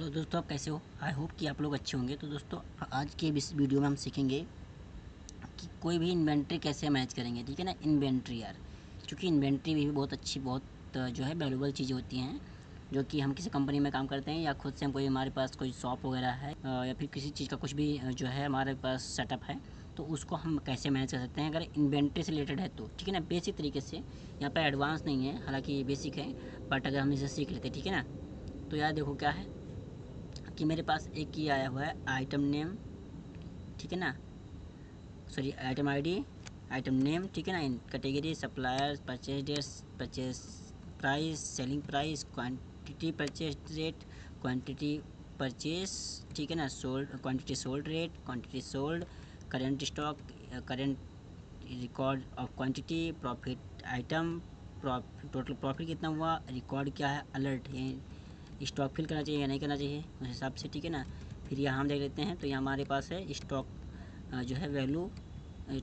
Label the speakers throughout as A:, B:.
A: Hello दोस्तों, आप कैसे हो? आई होप कि आप लोग अच्छे होंगे। तो दोस्तों, आज के इस वीडियो में हम सीखेंगे कि कोई भी इन्वेंट्री कैसे मैनेज करेंगे। ठीक है ना, इन्वेंट्री यार, क्योंकि इन्वेंट्री भी बहुत अच्छी, बहुत जो है वैल्यूबल चीज़ें होती हैं, जो कि हम किसी कंपनी में काम करते हैं या खुद से हम कोई, हमारे पास कोई शॉप वगैरह है या फिर किसी चीज़ का कुछ भी जो है हमारे पास सेटअप है, तो उसको हम कैसे मैनेज कर सकते हैं अगर इन्वेंट्री से रिलेटेड है तो। ठीक है ना, बेसिक तरीके से, यहाँ पर एडवांस नहीं है, हालांकि ये बेसिक है, बट अगर हम इसे सीख लेते हैं, ठीक है ना। तो यार देखो क्या है कि मेरे पास एक ही आया हुआ है आइटम नेम, ठीक है ना, sorry item ID, item name, ठीक है ना, in category, supplier, purchase dates, purchase price, selling price, quantity purchase rate, quantity purchase, ठीक है ना, sold quantity, sold rate, quantity sold, current stock, current record of quantity, profit item, total profit कितना हुआ, record क्या है, alert है, stock fill करना चाहिए या नहीं करना चाहिए उस हिसाब से। ठीक है ना, फिर यहाँ हम देख लेते हैं, तो यहाँ हमारे पास है स्टॉक जो है वैल्यू,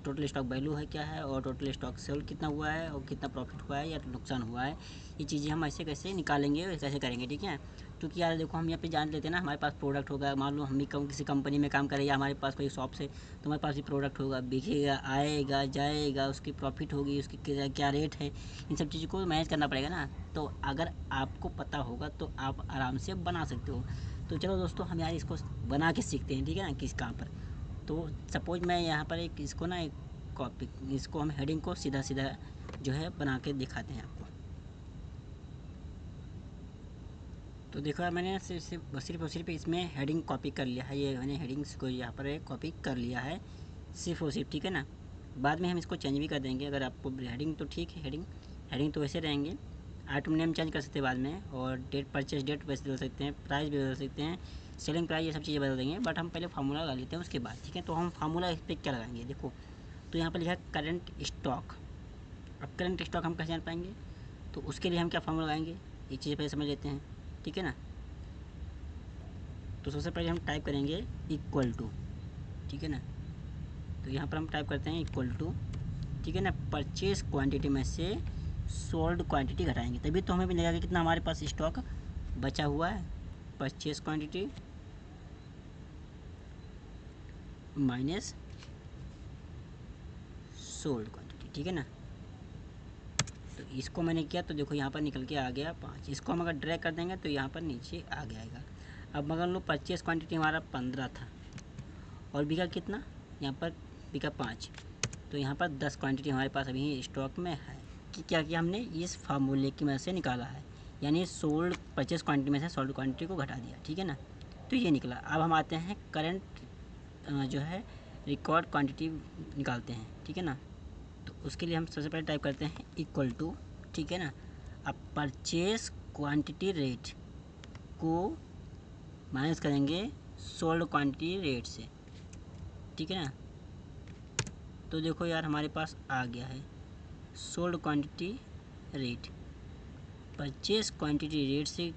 A: टोटल स्टॉक वैल्यू है क्या है, और टोटल स्टॉक सेल कितना हुआ है, और कितना प्रॉफिट हुआ है या नुकसान हुआ है। ये चीज़ें हम ऐसे कैसे निकालेंगे और कैसे करेंगे। ठीक है, क्योंकि यार देखो, हम यहाँ पे जान लेते हैं ना, हमारे पास प्रोडक्ट होगा, मान लो हम भी किसी कंपनी में काम करें या हमारे पास कोई शॉप से, तो हमारे पास भी प्रोडक्ट होगा, बिकेगा, आएगा, जाएगा, उसकी प्रॉफिट होगी, उसकी क्या रेट है, इन सब चीज़ों को मैनेज करना पड़ेगा ना। तो अगर आपको पता होगा तो आप आराम से बना सकते हो। तो चलो दोस्तों, हम यार इसको बना के सीखते हैं, ठीक है ना, किस कहाँ पर। तो सपोज मैं यहाँ पर एक इसको ना, एक कॉपी, इसको हम हेडिंग को सीधा सीधा जो है बना के दिखाते हैं आपको। तो देखो यार, मैंने सिर्फ और सिर्फ इसमें हेडिंग कॉपी कर लिया है, ये मैंने हेडिंग्स को यहाँ पर कॉपी कर लिया है सिर्फ और सिर्फ। ठीक है ना, बाद में हम इसको चेंज भी कर देंगे अगर आपको हेडिंग तो ठीक है, हेडिंग तो वैसे रहेंगे, आइटम नेम चेंज कर सकते हैं बाद में, और डेट, परचेज डेट वैसे बदल सकते हैं, प्राइस भी बदल सकते हैं, सेलिंग प्राइस, ये सब चीज़ें बदल देंगे, बट हम पहले फार्मूला लगा लेते हैं उसके बाद। ठीक है, तो हम फार्मूला इस पर क्या लगाएंगे, देखो, तो यहाँ पर लिखा है करंट स्टॉक। अब करंट स्टॉक हम कैसे जान पाएंगे, तो उसके लिए हम क्या फार्मूला लगाएंगे, ये चीज़ें पहले समझ लेते हैं। ठीक है ना, तो सबसे पहले हम टाइप करेंगे इक्वल टू, ठीक है ना, तो यहाँ पर हम टाइप करते हैं इक्वल टू, ठीक है ना, परचेज क्वांटिटी में से सोल्ड क्वांटिटी घटाएंगे, तभी तो हमें भी लगेगा कि कितना हमारे पास स्टॉक बचा हुआ है। Purchase quantity minus sold quantity, ठीक है ना। तो इसको मैंने किया, तो देखो यहाँ पर निकल के आ गया 5। इसको हम अगर ड्रैग कर देंगे तो यहाँ पर नीचे आ जाएगा। अब मगर लो, परचेज क्वांटिटी हमारा 15 था और बिका कितना, यहाँ पर बिका 5, तो यहाँ पर 10 क्वांटिटी हमारे पास अभी स्टॉक में है। कि क्या किया हमने, इस फार्मूले की मदद से निकाला है, यानी सोल्ड परचेज क्वांटिटी में से सोल्ड क्वांटिटी को घटा दिया। ठीक है ना, तो ये निकला। अब हम आते हैं करंट जो है रिकॉर्ड क्वांटिटी निकालते हैं। ठीक है ना, तो उसके लिए हम सबसे पहले टाइप करते हैं इक्वल टू, ठीक है ना, अब परचेज क्वांटिटी रेट को माइनस करेंगे सोल्ड क्वांटिटी रेट से। ठीक है ना, तो देखो यार, हमारे पास आ गया है sold quantity rate, purchase quantity rate से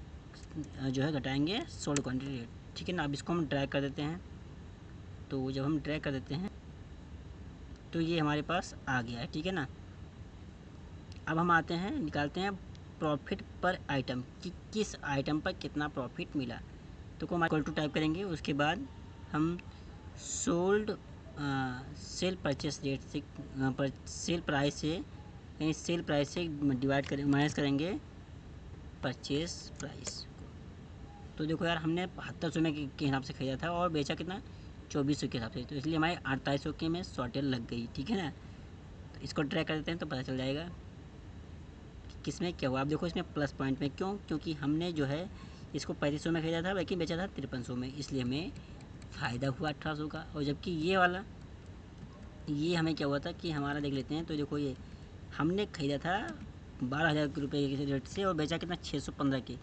A: जो है घटाएंगे सोल्ड क्वांटिटी रेट। ठीक है ना, अब इसको हम ड्रैग कर देते हैं, तो जब हम ड्रैग कर देते हैं तो ये हमारे पास आ गया है। ठीक है ना, अब हम आते हैं, निकालते हैं प्रॉफिट पर आइटम, कि किस आइटम पर कितना प्रॉफिट मिला। तो को हम इक्वल टू टाइप करेंगे, उसके बाद हम सोल्ड सेल परचेस रेट से, सेल प्राइस से, यानी सेल प्राइस से डिवाइड करें, माइनस करेंगे परचेस प्राइस को। तो देखो यार, हमने 7200 में के हिसाब से खरीदा था और बेचा कितना, 2400 के हिसाब से, तो इसलिए हमारे 4800 के में शॉर्टेज लग गई। ठीक है ना, तो इसको ट्रैक कर देते हैं तो पता चल जाएगा कि किस में क्या हुआ। आप देखो इसमें प्लस पॉइंट में, क्यों, क्योंकि हमने जो है इसको 3500 में खरीदा था, लेकिन बेचा था 5300 में, इसलिए हमें फ़ायदा हुआ 1800 का। और जबकि ये वाला, ये हमें क्या हुआ था कि हमारा देख लेते हैं, तो देखो ये हमने खरीदा था 12,000 रुपये के रेट से और बेचा कितना, 615 के,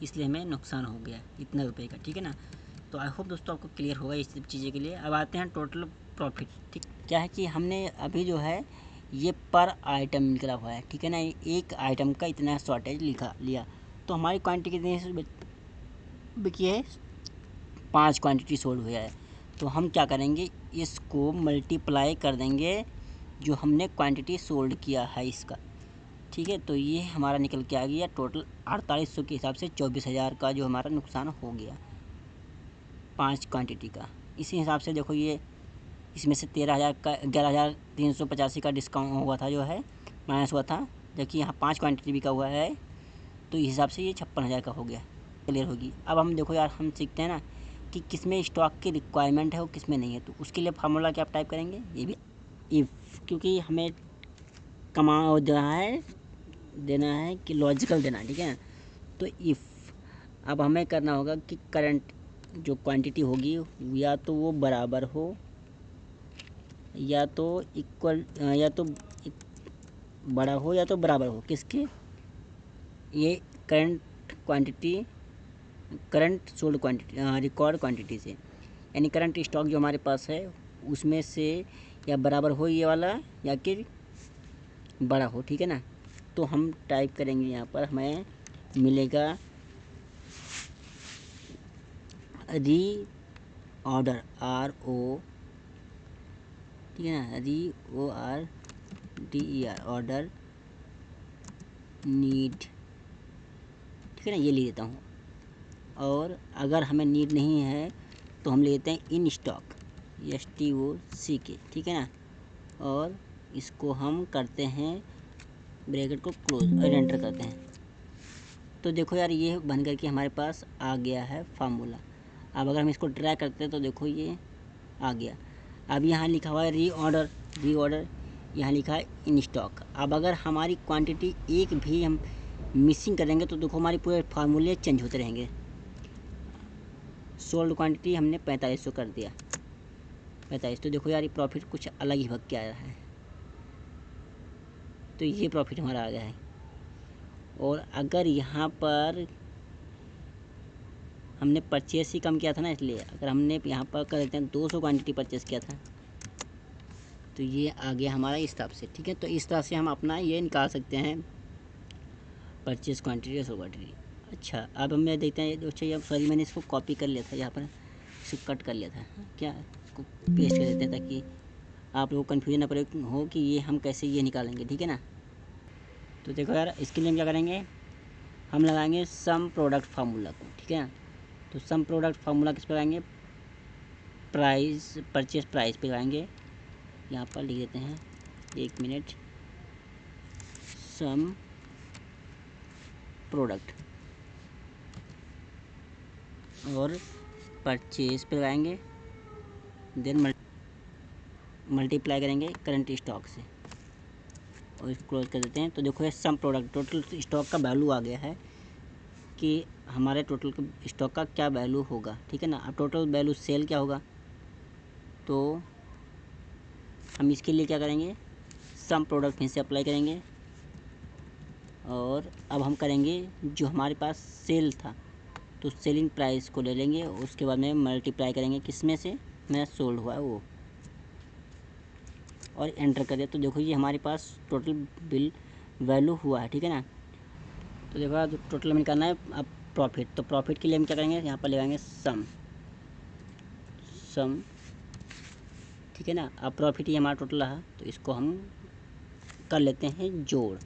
A: इसलिए हमें नुकसान हो गया इतना रुपये का। ठीक है ना, तो आई होप दोस्तों आपको क्लियर होगा इस सब चीज़ें के लिए। अब आते हैं टोटल प्रॉफिट। ठीक, क्या है कि हमने अभी जो है ये पर आइटम निकला हुआ है। ठीक है ना, एक आइटम का इतना शॉर्टेज लिया, तो हमारी क्वांटिटी कितनी बिकी है, 5 क्वांटिटी सोल्ड हुआ है। तो हम क्या करेंगे, इसको मल्टीप्लाई कर देंगे जो हमने क्वांटिटी सोल्ड किया है इसका। ठीक है, तो ये हमारा निकल के आ गया टोटल 4800 के हिसाब से 24,000 का जो हमारा नुकसान हो गया। 5 क्वांटिटी का। इसी हिसाब से देखो ये इसमें से 13,000 का 11,385 का डिस्काउंट हुआ था, जो है माइनस हुआ था, जबकि यहाँ 5 क्वांटिटी बिका हुआ है, तो इस हिसाब से ये 56,000 का हो गया। क्लियर होगी। अब हम देखो यार, हम सीखते हैं ना कि किस में स्टॉक की रिक्वायरमेंट है और किस में नहीं है। तो उसके लिए फार्मूला क्या आप टाइप करेंगे, ये भी इफ़, क्योंकि हमें देना है कि लॉजिकल देना है, ठीक है। तो इफ़ अब हमें करना होगा कि करंट जो क्वांटिटी होगी या तो वो बराबर हो या तो इक्वल या तो बड़ा हो या तो बराबर हो किसके, ये current quantity, current sold quantity, record quantity से, यानी करंट स्टॉक जो हमारे पास है उसमें से या बराबर हो ये वाला या कि बड़ा हो, ठीक है ना। तो हम टाइप करेंगे यहाँ पर, हमें मिलेगा री ऑर्डर, RO, ठीक है ना, RORDER, ऑर्डर नीड, ठीक है ना, ये ले लेता हूँ। और अगर हमें नीड नहीं है तो हम ले लेते हैं इन स्टॉक, STOCK, ठीक है ना। और इसको हम करते हैं ब्रैकेट को क्लोज और एंटर करते हैं। तो देखो यार, ये बन करके हमारे पास आ गया है फार्मूला। अब अगर हम इसको ड्रैग करते हैं तो देखो ये आ गया। अब यहाँ लिखा हुआ है री ऑर्डर, यहाँ लिखा है इन स्टॉक। अब अगर हमारी क्वांटिटी एक भी हम मिसिंग करेंगे तो देखो हमारे पूरे फार्मूले चेंज होते रहेंगे। सोल्ड क्वांटिटी हमने 4500 कर दिया, 45, तो देखो यार ये प्रॉफिट कुछ अलग ही भग के आ रहा है। तो ये प्रॉफिट हमारा आ गया है। और अगर यहाँ पर हमने परचेस ही कम किया था ना, इसलिए अगर हमने यहाँ पर कर देते हैं 200 क्वांटिटी परचेस किया था, तो ये आ गया हमारा इस हिसाब से, ठीक है। तो इस तरह से हम अपना ये निकाल सकते हैं परचेस क्वांटिटी, 100 क्वांटिटी। अच्छा, अब हमें देखते हैं, अच्छा सॉरी मैंने इसको कॉपी कर लिया था, यहाँ पर इसे कट कर लिया था, क्या इसको पेस्ट कर देते हैं ताकि आप लोगों को कन्फ्यूजन ना पड़े हो कि ये हम कैसे ये निकालेंगे, ठीक है ना। तो देखो यार, इसके लिए हम क्या करेंगे, हम लगाएंगे सम प्रोडक्ट फार्मूला को, ठीक है ना। तो सम प्रोडक्ट फार्मूला किस पर लगाएंगे, प्राइस, परचेस प्राइस पे लगाएंगे। यहाँ पर लिख देते हैं, 1 मिनट, सम प्रोडक्ट और परचेज पे लगाएंगे, देन मल्टीप्लाई करेंगे करंट स्टॉक से और इसको क्लोज कर देते हैं। तो देखो ये सम प्रोडक्ट, टोटल स्टॉक का वैल्यू आ गया है कि हमारे टोटल स्टॉक का क्या वैल्यू होगा, ठीक है ना। अब टोटल वैल्यू सेल क्या होगा, तो हम इसके लिए क्या करेंगे, सम प्रोडक्ट फिर से अप्लाई करेंगे। और अब हम करेंगे जो हमारे पास सेल था, तो सेलिंग प्राइस को ले लेंगे, उसके बाद में मल्टीप्लाई करेंगे किस में से, मेरा सोल्ड हुआ है वो, और एंटर कर दिया। तो देखो ये हमारे पास टोटल बिल वैल्यू हुआ है, ठीक है ना। तो देखो जो टोटल हमें निकालना है अब प्रॉफिट, तो प्रॉफिट के लिए हम क्या करेंगे, यहाँ पर लगाएंगे सम, ठीक है ना। अब प्रॉफिट ये हमारा टोटल रहा, तो इसको हम कर लेते हैं जोड़।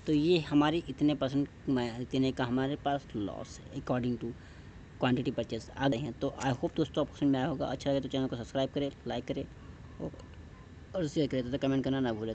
A: तो ये हमारे इतने परसेंट, इतने का हमारे पास लॉस है अकॉर्डिंग टू क्वांटिटी परचेस आ गए हैं। तो आई होप दोस्तों आपको समझ में आया होगा। अच्छा लगे तो चैनल को सब्सक्राइब करें, लाइक करें और शेयर करें, तो कमेंट करना ना भूलें।